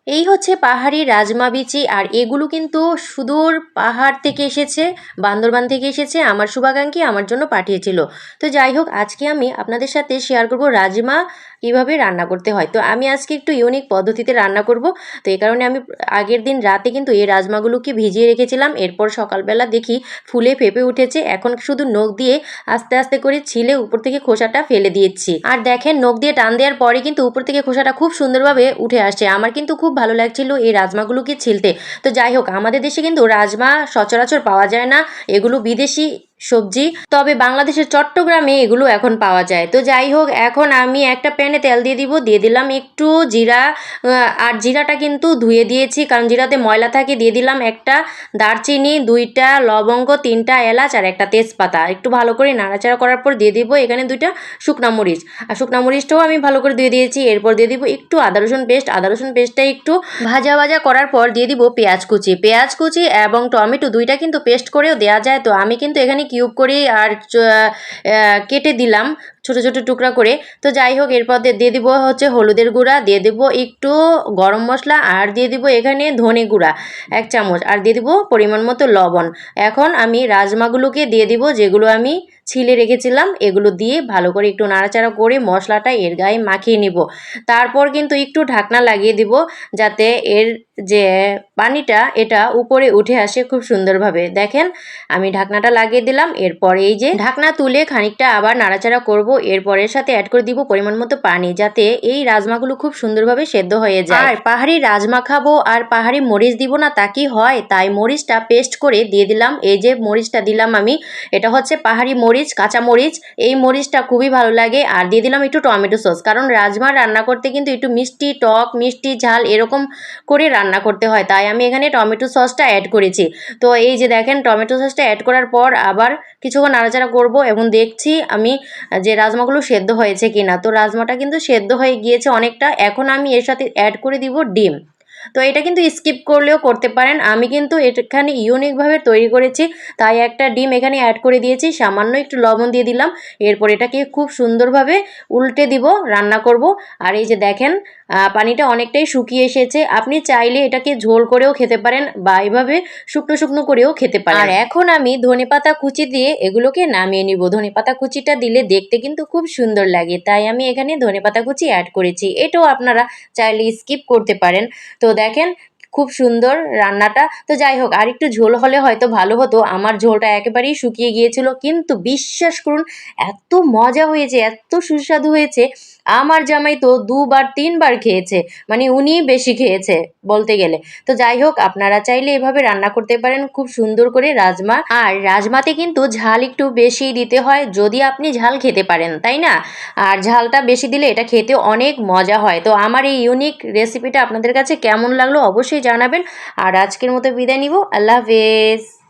এই হচ্ছে পাহাড়ি রাজমা বিচি, আর এগুলো কিন্তু সুদূর পাহাড় থেকে এসেছে, বান্দরবান থেকে এসেছে, আমার শুভাকাঙ্ক্ষী আমার জন্য পাঠিয়েছিল। তো যাই হোক, আজকে আমি আপনাদের সাথে শেয়ার করব রাজমা কীভাবে রান্না করতে হয়। তো আমি আজকে একটু ইউনিক পদ্ধতিতে রান্না করব। তো এই কারণে আমি আগের দিন রাতে কিন্তু এই রাজমাগুলোকে ভিজিয়ে রেখেছিলাম। এরপর সকালবেলা দেখি ফুলে ফেপে উঠেছে। এখন শুধু নখ দিয়ে আস্তে আস্তে করে ছিলে উপর থেকে খোসাটা ফেলে দিয়েছি। আর দেখেন, নখ দিয়ে টান দেওয়ার পরে কিন্তু উপর থেকে খোসাটা খুব সুন্দরভাবে উঠে আসছে। আমার কিন্তু খুব ভালো লাগছিল এই রাজমাগুলোকে ছিলতে। তো যাই হোক, আমাদের দেশে কিন্তু রাজমা সচরাচর পাওয়া যায় না, এগুলো বিদেশি সবজি। তবে বাংলাদেশের চট্টগ্রামে এগুলো এখন পাওয়া যায়। তো যাই হোক, এখন আমি একটা প্যানে তেল দিয়ে দিব, দিয়ে দিলাম একটু জিরা। আর জিরাটা কিন্তু ধুয়ে দিয়েছি, কারণ জিরাতে ময়লা থাকে। দিয়ে দিলাম একটা দারচিনি, 2টা লবঙ্গ, 3টা এলাচ আর একটা তেজপাতা। একটু ভালো করে নাড়াচাড়া করার পর দিয়ে দিব এখানে 2টা শুকনা মরিচ। আর শুকনা মরিচটাও আমি ভালো করে দিয়ে দিয়েছি। এরপর দিয়ে দিব একটু আদা রসুন পেস্ট। আদা রসুন পেস্টটা একটু ভাজা ভাজা করার পর দিয়ে দিব পেঁয়াজ কুচি এবং টমেটো 2টা কিন্তু পেস্ট করেও দেওয়া যায়। তো আমি কিন্তু এখানে কিউব করে আর কেটে দিলাম ছোট ছোট টুকরা করে। তো যাই হোক, এরপর দিয়ে দিব হচ্ছে হলুদের গুঁড়া, দিয়ে দিব একটু গরম মশলা, আর দিয়ে দিব এখানে ধনে গুঁড়া 1 চামচ, আর দিয়ে দিব পরিমাণ মতো লবণ। এখন আমি রাজমাগুলোকে দিয়ে দিব, যেগুলো আমি ছিলে রেখেছিলাম। এগুলো দিয়ে ভালো করে একটু নাড়াচাড়া করে মশলাটা এর গায়ে মাখিয়ে নিব। তারপর কিন্তু একটু ঢাকনা লাগিয়ে দিব, যাতে এর যে পানিটা এটা উপরে উঠে আসে খুব সুন্দরভাবে। দেখেন, আমি ঢাকনাটা লাগিয়ে দিলাম। এরপর এই যে ঢাকনা তুলে খানিকটা আবার নাড়াচাড়া করব। এরপর এর সাথে অ্যাড করে দিব পরিমাণ মতো পানি, যাতে এই রাজমাগুলো খুব সুন্দরভাবে সেদ্ধ হয়ে যায়। আর পাহাড়ি রাজমা খাবো আর পাহাড়ি মরিচ দিব না তা কি হয়? তাই মরিচটা পেস্ট করে দিয়ে দিলাম। এই যে মরিচটা দিলাম আমি, এটা হচ্ছে পাহাড়ি মরিচ, কাঁচা মরিচ। এই মরিচটা খুবই ভালো লাগে। আর দিয়ে দিলাম একটু টমেটো সস, কারণ রাজমা রান্না করতে কিন্তু একটু মিষ্টি, টক, মিষ্টি, ঝাল এরকম করে রান্না করতে হয়। তাই আমি এখানে টমেটো সসটা অ্যাড করেছি। তো এই যে দেখেন, টমেটো সসটা অ্যাড করার পর আবার কিছুক্ষণ নাড়াচাড়া করব এবং দেখছি আমি যে রাজমাগুলো সেদ্ধ হয়েছে কিনা। তো রাজমাটা কিন্তু সেদ্ধ হয়ে গিয়েছে অনেকটা। এখন আমি এর সাথে অ্যাড করে দিব ডিম। তো এটা কিন্তু স্কিপ করলেও করতে পারেন, আমি কিন্তু এখানে ইউনিকভাবে তৈরি করেছি। তাই একটা ডিম এখানে অ্যাড করে দিয়েছি, সামান্য একটু লবণ দিয়ে দিলাম। এরপর এটাকে খুব সুন্দরভাবে উল্টে দিব, রান্না করব। আর এই যে দেখেন, পানিটা অনেকটাই শুকিয়ে এসেছে। আপনি চাইলে এটাকে ঝোল করেও খেতে পারেন বা এভাবে শুকনো শুকনো করেও খেতে পারেন। আর এখন আমি ধনেপাতা কুচি দিয়ে এগুলোকে নামিয়ে নিব। ধনেপাতা কুচিটা দিলে দেখতে কিন্তু খুব সুন্দর লাগে, তাই আমি এখানে ধনেপাতা কুচি অ্যাড করেছি। এটাও আপনারা চাইলে স্কিপ করতে পারেন। তো দেখেন, খুব সুন্দর রান্নাটা। তো যাই হোক, আর একটু ঝোল হলে হয়তো ভালো হতো। আমার ঝোলটা একেবারেই শুকিয়ে গিয়েছিল, কিন্তু বিশ্বাস করুন এত মজা হয়েছে, এত সুস্বাদু হয়েছে। আমার জামাই তো 2বার 3বার খেয়েছে, মানে উনিই বেশি খেয়েছে বলতে গেলে। তো যাই হোক, আপনারা চাইলে এভাবে রান্না করতে পারেন খুব সুন্দর করে রাজমা। আর রাজমাতে কিন্তু ঝাল একটু বেশি দিতে হয়, যদি আপনি ঝাল খেতে পারেন, তাই না? আর ঝালটা বেশি দিলে এটা খেতে অনেক মজা হয়। তো আমার এই ইউনিক রেসিপিটা আপনাদের কাছে কেমন লাগলো অবশ্যই জানাবেন। আর আজকের মতো বিদায় নিব। আল্লাহ হাফেজ।